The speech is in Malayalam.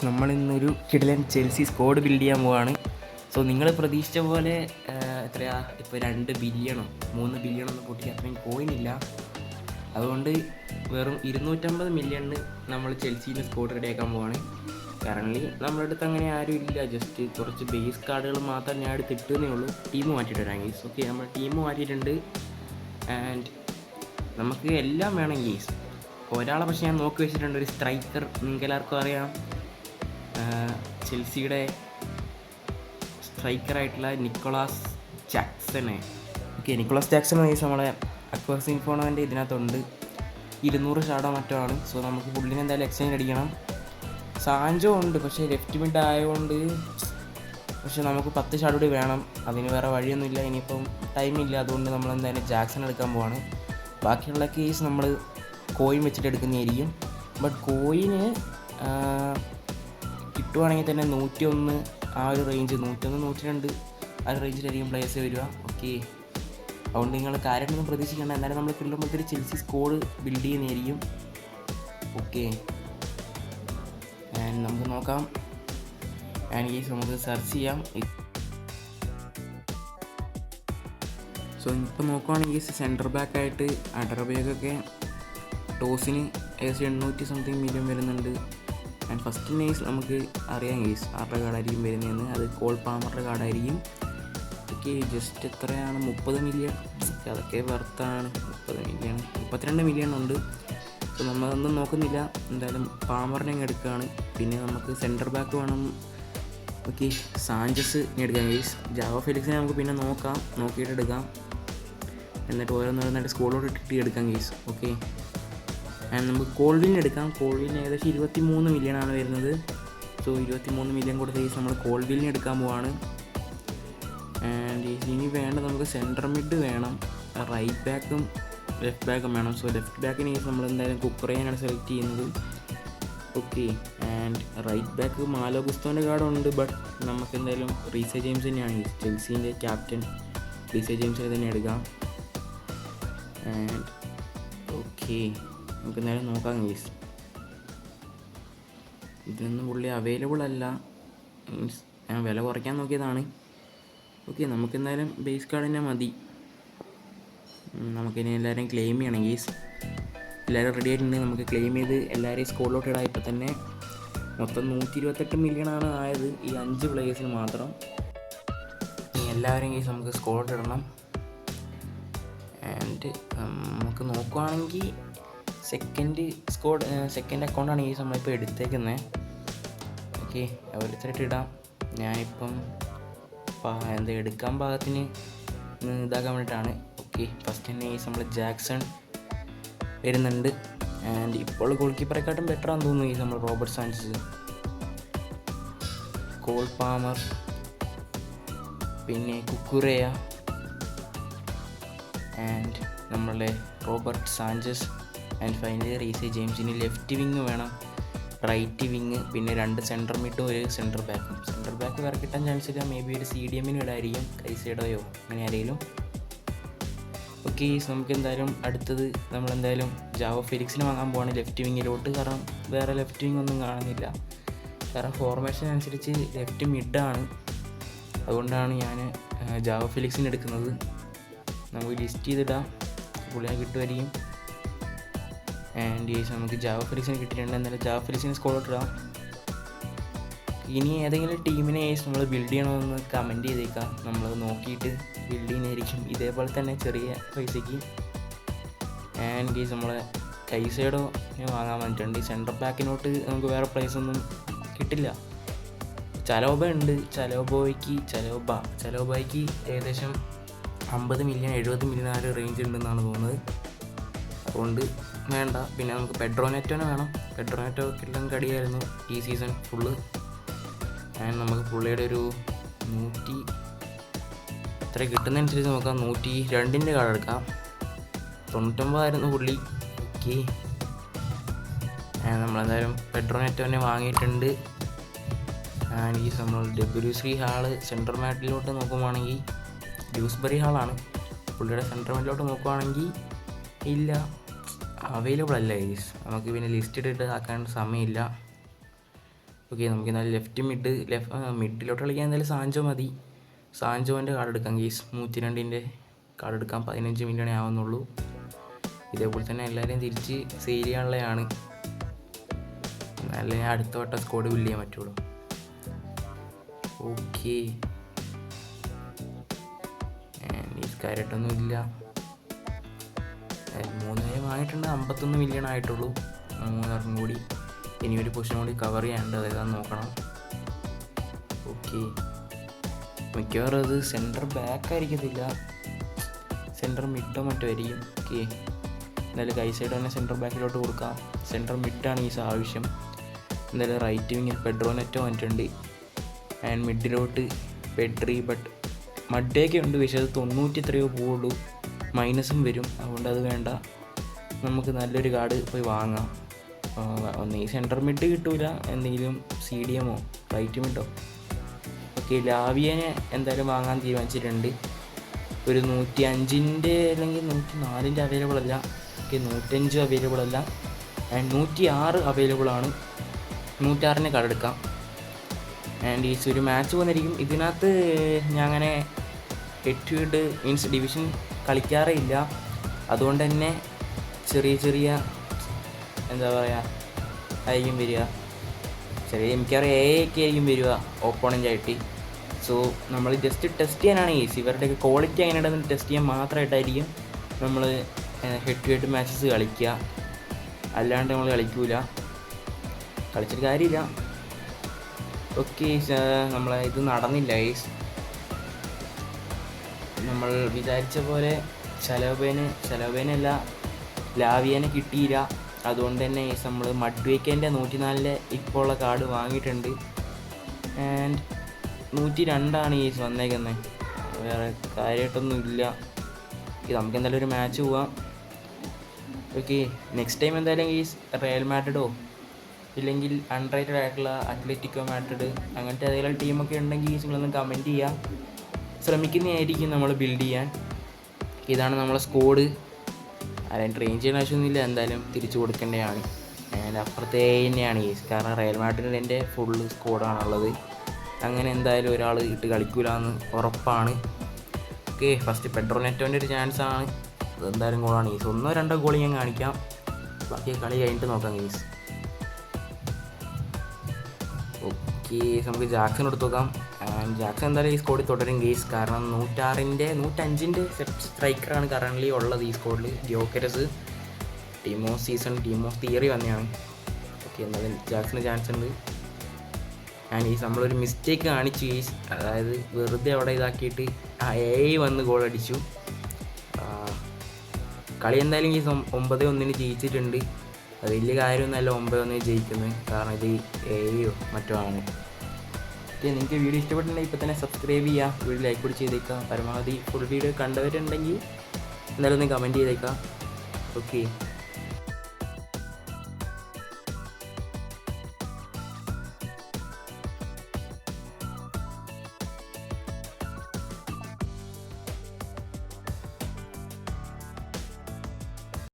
നമ്മളിന്നൊരു കിടിലൻ ചെൽസി സ്ക്വാഡ് ബിൽഡ് ചെയ്യാൻ പോവാണ്. സോ നിങ്ങൾ പ്രതീക്ഷിച്ച പോലെ എത്രയാ ഇപ്പോൾ 2 ബില്യണോ 3 ബില്യണോ ഒന്നും പൊട്ടി അത്രയും കോയിനില്ല. അതുകൊണ്ട് വെറും 250 മില്യണിന് നമ്മൾ ചെൽസിൻ്റെ സ്ക്വാഡ് റെഡിയാക്കാൻ പോവാണ്. കറൻലി നമ്മുടെ അടുത്ത് അങ്ങനെ ആരും ഇല്ല, ജസ്റ്റ് കുറച്ച് ബേസ് കാർഡുകൾ മാത്രം ഞാൻ എടുത്ത് ഇട്ടുന്നേ ഉള്ളൂ. ടീം മാറ്റിയിട്ട് വരാം ഗെയ്സ്. ഓക്കെ, നമ്മൾ ടീം മാറ്റിയിട്ടുണ്ട്. ആൻഡ് നമുക്ക് എല്ലാം വേണം ഗെയ്സ്. ഒരാളെ പക്ഷേ ഞാൻ നോക്കി വെച്ചിട്ടുണ്ട്, ഒരു സ്ട്രൈക്കർ. നിങ്ങൾക്ക് എല്ലാവർക്കും അറിയാം, ചെൽസിയുടെ സ്ട്രൈക്കറായിട്ടുള്ള നിക്കോളാസ് ജാക്സനെ. Okay, Nicolas Jackson guys acquire അക്വർ സിംഫോണോൻ്റെ ഇതിനകത്തുണ്ട്. 200 ഷാഡോ മറ്റോ ആണ്. സോ നമുക്ക് പുള്ളിനെ എന്തായാലും എക്സ്ചേഞ്ച് അടിക്കണം. സാഞ്ചോ ഉണ്ട്, പക്ഷേ ലെഫ്റ്റ് മിഡ് ആയതുകൊണ്ട് പക്ഷേ നമുക്ക് 10 ഷാഡോ കൂടി വേണം. അതിന് വേറെ വഴിയൊന്നുമില്ല, ഇനിയിപ്പം ടൈമില്ല. അതുകൊണ്ട് നമ്മൾ എന്തായാലും ജാക്സൺ എടുക്കാൻ പോവാണ്. ബാക്കിയുള്ള കേസ് നമ്മൾ കോയിൻ വെച്ചിട്ട് എടുക്കുന്നതായിരിക്കും. ബട്ട് കോയിന് കിട്ടുവാണെങ്കിൽ തന്നെ 101 ആ ഒരു റേഞ്ച്, 101 102 ആ ഒരു റേഞ്ചിലായിരിക്കും പ്ലേയേഴ്സ് വരിക. ഓക്കെ, അതുകൊണ്ട് നിങ്ങൾ കാര്യമൊന്നും പ്രതീക്ഷിക്കേണ്ട. എന്നാലും നമ്മൾ കിട്ടുമ്പോഴത്തേക്ക് ചെൽസി സ്ക്വാഡ് ബിൽഡ് ചെയ്യുന്നതായിരിക്കും. ഓക്കെ, നമുക്ക് നോക്കാം. നമുക്ക് സെർച്ച് ചെയ്യാം. സോ ഇപ്പോൾ നോക്കുവാണെങ്കിൽ സെൻറ്റർ ബാക്കായിട്ട് അഡർബേഗൊക്കെ ടോസിന് ഏകദേശം 800 സംതിങ് മില്യൺ വരുന്നുണ്ട്. ആൻഡ് ഫസ്റ്റ് നേഴ്സ് നമുക്ക് അറിയാം ഗെയ്സ് ആരുടെ കാർഡായിരിക്കും വരുന്നതെന്ന്. അത് കോൾ പാമറുടെ കാർഡായിരിക്കും. ഓക്കെ, ജസ്റ്റ് എത്രയാണ് 30 മില്യൺ. അതൊക്കെ വെർത്താണ്. 30 മില്യൺ 32 മില്യൺ ഉണ്ട്. സോ നമ്മളതൊന്നും നോക്കുന്നില്ല, എന്തായാലും പാമറിനെ എടുക്കുകയാണ്. പിന്നെ നമുക്ക് സെൻറ്റർ ബാക്ക് വേണം. ഓക്കെ, സാഞ്ചസ് എടുക്കാം ഗെയ്സ്. ജാവോ ഫെലിക്സിനെ നമുക്ക് പിന്നെ നോക്കിയിട്ട് എടുക്കാം. എന്നിട്ട് ഓരോന്നോരോന്നായിട്ട് സ്കോളോട് ഇട്ടിട്ട് എടുക്കാം ഗെയ്സ്. ഓക്കെ, ആൻഡ് നമുക്ക് കോൾവിൻ എടുക്കാം. കോൾവിൻ ഏകദേശം 23 മില്യണാണ് വരുന്നത്. സോ 23 മില്യൺ കൊടുത്ത കേസ് നമ്മൾ കോൾവിലിനെ എടുക്കാൻ പോവാണ്. ആൻഡ് ഇനി വേണ്ട നമുക്ക് സെൻറ്റർ മിഡ് വേണം, റൈറ്റ് ബാക്കും ലെഫ്റ്റ് ബാക്കും വേണം. സോ ലെഫ്റ്റ് ബാക്കിന് കേസ് നമ്മൾ എന്തായാലും കുക്കറേനാണ് സെലക്ട് ചെയ്യുന്നത്. Okay, and right back Malo ഗുസ്തോൻ്റെ കാർഡുണ്ട്. ബട്ട് നമുക്ക് എന്തായാലും റീസെ ജെയിംസ് തന്നെയാണ് ചെൽസീൻ്റെ ക്യാപ്റ്റൻ. റീസെ ജെയിംസിനെ തന്നെ എടുക്കാം. ആൻഡ് ഓക്കെ, നമുക്ക് എന്തായാലും നോക്കാം ഗെയ്സ്. ഇതിനൊന്നും പുള്ളി അവൈലബിൾ അല്ല, മീൻസ് ഞാൻ വില കുറയ്ക്കാൻ നോക്കിയതാണ്. ഓക്കെ, നമുക്കെന്തായാലും ബേസ് കാർഡ് തന്നെ മതി. നമുക്കിനി എല്ലാവരെയും ക്ലെയിം ചെയ്യണം ഗെയ്സ്. എല്ലാവരും റെഡി ആയിട്ടുണ്ട്. നമുക്ക് ക്ലെയിം ചെയ്ത് എല്ലാവരെയും സ്കോളിലോട്ട് ഇടാം. ഇപ്പം തന്നെ മൊത്തം 128 മില്യണാണ് ആയത് ഈ 5 പ്ലേയേഴ്സിന് മാത്രം. ഇനി എല്ലാവരെയും കേസ് നമുക്ക് സ്കോളിലോട്ട് ഇടണം. ആൻഡ് നമുക്ക് നോക്കുവാണെങ്കിൽ സെക്കൻഡ് അക്കൗണ്ടാണ് ഈ നമ്മളിപ്പോൾ എടുത്തേക്കുന്നത്. ഓക്കെ, ഓരോരുത്തരായിട്ട് ഇടാം. ഞാനിപ്പം എടുക്കാൻ പാകത്തിന് ഇതാക്കാൻ വേണ്ടിയിട്ടാണ്. ഓക്കെ, ഫസ്റ്റ് തന്നെ ഈ നമ്മൾ ജാക്സൺ വരുന്നുണ്ട്. ആൻഡ് ഇപ്പോൾ ഗോൾ കീപ്പറെക്കാട്ടും ബെറ്ററാന്ന് തോന്നുന്നു ഈ നമ്മൾ റോബർട്ട് സാഞ്ചസ്, കോൾ പാമർ, പിന്നെ കുക്കുറേയ ആൻഡ് നമ്മളുടെ Robert Sanchez. And finally Reece ജെയിംസിന് ലെഫ്റ്റ് വിങ് വേണം, റൈറ്റ് വിങ്, പിന്നെ 2 സെൻറ്റർ മിഡും ഒരു സെൻറ്റർ ബാക്കും. സെൻറ്റർ ബാക്ക് വേറെ കിട്ടാൻ ചാൻസ് ഇല്ല. മേ ബി ഒരു CDM ഇടായിരിക്കും, കൈസൈഡോയോ അങ്ങനെ ആരെങ്കിലും. ഓക്കെ, നമുക്ക് എന്തായാലും അടുത്തത് നമ്മളെന്തായാലും ജാവോ ഫെലിക്സിനെ വാങ്ങാൻ പോവാണ് ലെഫ്റ്റ് വിങ്ങിലോട്ട്. കാരണം വേറെ ലെഫ്റ്റ് വിങ് ഒന്നും കാണുന്നില്ല. കാരണം ഫോർമേഷൻ അനുസരിച്ച് ലെഫ്റ്റ് മിഡാണ്. അതുകൊണ്ടാണ് ഞാൻ ജാവോ ഫെലിക്സിന് എടുക്കുന്നത്. നമുക്ക് ലിസ്റ്റ് ചെയ്തിടാം, പുള്ളിയെ കിട്ടുമായിരിക്കും. ആൻഡ് നമുക്ക് ജാവോ ഫെലിക്സിനെ കിട്ടിയിട്ടുണ്ട്. എന്നാലും ജാവോ ഫെലിക്സിനെ സ്കോളിലോട്ട് ഇടാം. ഇനി ഏതെങ്കിലും ടീമിനെ നമ്മൾ ബിൽഡ് ചെയ്യണമെന്ന് കമൻറ്റ് ചെയ്തേക്കാം. നമ്മൾ നോക്കിയിട്ട് ബിൽഡ് ചെയ്യുന്നതായിരിക്കും, ഇതേപോലെ തന്നെ ചെറിയ പൈസയ്ക്ക്. ആൻഡ് നമ്മളെ കൈസൈഡോ വാങ്ങാൻ വേണ്ടിയിട്ടുണ്ട്. ഈ സെൻറ്റർ ബാക്കിനോട്ട് നമുക്ക് വേറെ പ്രൈസൊന്നും കിട്ടില്ല. ചലോബ ഉണ്ട്. ചലോബയ്ക്ക് ഏകദേശം 50 മില്യൺ 70 മില്യൺ ആ ഒരു റേഞ്ച് ഉണ്ടെന്നാണ് തോന്നുന്നത്. അതുകൊണ്ട് വേണ്ട. പിന്നെ നമുക്ക് പെഡ്രോനെറ്റോനെ വേണം. പെഡ്രോനെറ്റോ കിട്ടാൻ കടിയായിരുന്നു ഈ സീസൺ ഫുള്ള്. ആൻഡ് നമുക്ക് പുള്ളിയുടെ ഒരു 100 എത്ര കിട്ടുന്നതനുസരിച്ച് നോക്കാം. 102ൻ്റെ കാർഡ് എടുക്കാം. 99 ആയിരുന്നു പുള്ളി. ഓക്കെ, നമ്മളെന്തായാലും പെഡ്രോനെറ്റോനെ വാങ്ങിയിട്ടുണ്ട്. ആൻഡ് ഈ നമ്മൾ ഡബ്ല്യൂസി ഹാള് സെൻട്രൽ മാറ്റിലോട്ട് നോക്കുവാണെങ്കിൽ ഡ്യൂസ്ബറി ഹാളാണ്. പുള്ളിയുടെ സെൻട്രൽ മാറ്റിലോട്ട് നോക്കുവാണെങ്കിൽ ഇല്ല, അവൈലബിൾ അല്ല ഗൈസ്. നമുക്ക് പിന്നെ ലിസ്റ്റ് ഇട്ടിട്ട് ആക്കാൻ സമയമില്ല. ഓക്കെ, നമുക്ക് എന്നാലും മിഡിലോട്ട് കളിക്കാൻ എന്തായാലും സാൻജോ മതി. സാൻജോൻ്റെ കാർഡ് എടുക്കാം ഗെയ്സ്. 102ൻ്റെ കാർഡ് എടുക്കാം. 15 മില്യണേ ആവുന്നുള്ളൂ. ഇതേപോലെ തന്നെ എല്ലാവരെയും തിരിച്ച് സെയിൽ ചെയ്യാനുള്ളതാണ്. എന്നാലേ അടുത്ത വട്ടം സ്ക്വാഡ് ബിൽഡ് ചെയ്യാൻ പറ്റുള്ളൂ. ഓക്കെ, കാര്യമായിട്ടൊന്നുമില്ല. 3 പേരെ വാങ്ങിയിട്ടുണ്ട്. 51 മില്യൺ ആയിട്ടുള്ളൂ. 3 കൂടി ഇനി ഒരു പൊസിഷൻ കൂടി കവർ ചെയ്യാണ്ട് അതായത് നോക്കണം. ഓക്കെ, മിക്കവാറും അത് സെൻറ്റർ ബാക്ക് ആയിരിക്കത്തില്ല, സെൻറ്റർ മിഡോ മറ്റോ ആയിരിക്കും. ഓക്കെ, എന്തായാലും കൈ സൈഡ് തന്നെ സെൻറ്റർ ബാക്കിലോട്ട് കൊടുക്കാം. സെൻറ്റർ മിഡാണ് ഈ ആവശ്യം. എന്തായാലും റൈറ്റ് വിങ്ങിൽ പെഡ്രോ നെറ്റോ വന്നിട്ടുണ്ട്. ആൻഡ് മിഡിലോട്ട് പെഡ്രി, ബട്ട് മഡ്ഡയൊക്കെ ഉണ്ട്. പക്ഷേ അത് 90 എത്രയോ പോവുള്ളൂ, മൈനസും വരും. അതുകൊണ്ട് അത് വേണ്ട. നമുക്ക് നല്ലൊരു കാർഡ് പോയി വാങ്ങാം. ഈ സെൻറ്റർ മിഡ് കിട്ടൂല, എന്തെങ്കിലും CDMോ റൈറ്റ് മിഡോ. ഓക്കെ, ലാവിയനെ എന്തായാലും വാങ്ങാൻ തീരുമാനിച്ചിട്ടുണ്ട്. ഒരു 105ൻ്റെ അല്ലെങ്കിൽ 104ൻ്റെ അവൈലബിൾ അല്ല. ഓക്കെ, 105 അവൈലബിൾ അല്ല. ആൻഡ് 106 അവൈലബിൾ ആണ്. 106നെ കാർഡ് എടുക്കാം. ആൻഡ് ഒരു മാച്ച് വന്നിരിക്കും. ഇതിനകത്ത് ഞാൻ അങ്ങനെ ഹെഡ് മീൻസ് ഡിവിഷൻ കളിക്കാറേ ഇല്ല. അതുകൊണ്ട് തന്നെ ചെറിയ എന്താ പറയുക ആയിരിക്കും വരിക. എനിക്കറിയാം ഒക്കെ ആയിരിക്കും വരിക ഓപ്പോണൻ്റായിട്ട്. സോ നമ്മൾ ജസ്റ്റ് ടെസ്റ്റ് ചെയ്യാനാണ് ഇവരുടെയൊക്കെ ക്വാളിറ്റി എങ്ങനെയുണ്ടെന്ന് ടെസ്റ്റ് ചെയ്യാൻ മാത്രമായിട്ടായിരിക്കും നമ്മൾ ഹെഡ് ടു ഹെഡ് മാച്ചസ് കളിക്കുക. അല്ലാണ്ട് നമ്മൾ കളിച്ചിട്ട് കാര്യമില്ല. ഓക്കെ, നമ്മളെ ഇത് നടന്നില്ല ഗൈസ്. നമ്മൾ വിചാരിച്ച പോലെ ശലോബേനല്ല ലാവിയനെ കിട്ടിയില്ല. അതുകൊണ്ട് തന്നെ നമ്മൾ മഡ്വേക്കേൻ്റെ 104ൻ്റെ ഇപ്പോൾ ഉള്ള കാർഡ് വാങ്ങിയിട്ടുണ്ട്. ആൻഡ് 102 വന്നേക്കുന്നത്. വേറെ കാര്യമായിട്ടൊന്നും ഇല്ല. നമുക്ക് എന്തായാലും ഒരു മാച്ച് പോവാം. ഓക്കെ, നെക്സ്റ്റ് ടൈം എന്തായാലും റയൽ മാഡ്രിഡോ ഇല്ലെങ്കിൽ അൺറേറ്റഡ് ആയിട്ടുള്ള അത്ലറ്റിക്കോ മാഡ്രിഡ് അങ്ങനത്തെ ഏതെങ്കിലും ടീമൊക്കെ ഉണ്ടെങ്കിൽ നിങ്ങളൊന്ന് കമൻറ്റ് ചെയ്യാം. ശ്രമിക്കുന്നതായിരിക്കും നമ്മൾ ബിൽഡ് ചെയ്യാൻ. ഇതാണ് നമ്മളെ സ്ക്വാഡ്. ആരെയും ട്രെയിൻ ചെയ്യുന്ന ആവശ്യമൊന്നുമില്ല, എന്തായാലും തിരിച്ചു കൊടുക്കേണ്ടതാണ്. അതിൻ്റെ അപ്പുറത്തെ തന്നെയാണ് കാരണം റയൽ മാഡ്രിഡിൻ്റെ ഫുള്ള് സ്ക്വാഡാണുള്ളത്. അങ്ങനെ എന്തായാലും ഒരാൾ ഇട്ട് കളിക്കൂല എന്ന് ഉറപ്പാണ്. ഓക്കെ, ഫസ്റ്റ് പെഡ്രോ നെറ്റോൻ്റെ ഒരു ചാൻസാണ്. അതെന്തായാലും ഗോളാണ്. 1-2 ഗോൾ ഞാൻ കാണിക്കാം. ബാക്കി കളി കഴിഞ്ഞിട്ട് നോക്കാം ഗെയ്സ്. ഓക്കെ, നമുക്ക് ജാക്സൺ എടുത്ത് നോക്കാം. ജാക്സൺ എന്തായാലും ഈ സ്ക്വാഡിൽ തുടരും ഗെയ്സ്. കാരണം 105ൻ്റെ സ്ട്രൈക്കറാണ് കറൻ്റ്ലി ഉള്ളത് ഈ സ്ക്വാഡിൽ. ഗ്യോക്കരസ് ടീമോ തിയറി വന്നെയാണ്. ഓക്കെ, എന്തായാലും ജാക്സന് ചാൻസ് ഉണ്ട്. നമ്മളൊരു മിസ്റ്റേക്ക് കാണിച്ചു ഗെയ്സ്. അതായത് വെറുതെ അവിടെ ഇതാക്കിയിട്ട് വന്ന് ഗോൾ അടിച്ചു. കളി എന്തായാലും 9-1 ജയിച്ചിട്ടുണ്ട്. അത് വലിയ കാര്യമൊന്നുമല്ല 9-1 ജയിക്കുന്നത്. കാരണം ഇത് മറ്റോ ആണ്. ഓക്കെ, നിങ്ങൾക്ക് വീഡിയോ ഇഷ്ടപ്പെട്ടിട്ടുണ്ടെങ്കിൽ ഇപ്പോൾ തന്നെ സബ്സ്ക്രൈബ് ചെയ്യുക, വീഡിയോ ലൈക്ക് കൂടി ചെയ്തേക്കാം. പരമാവധി ഫുൾ വീഡിയോ കണ്ടവരുണ്ടെങ്കിൽ എന്തായാലും ഒന്ന് കമൻറ്റ് ചെയ്തേക്കാം. ഓക്കെ.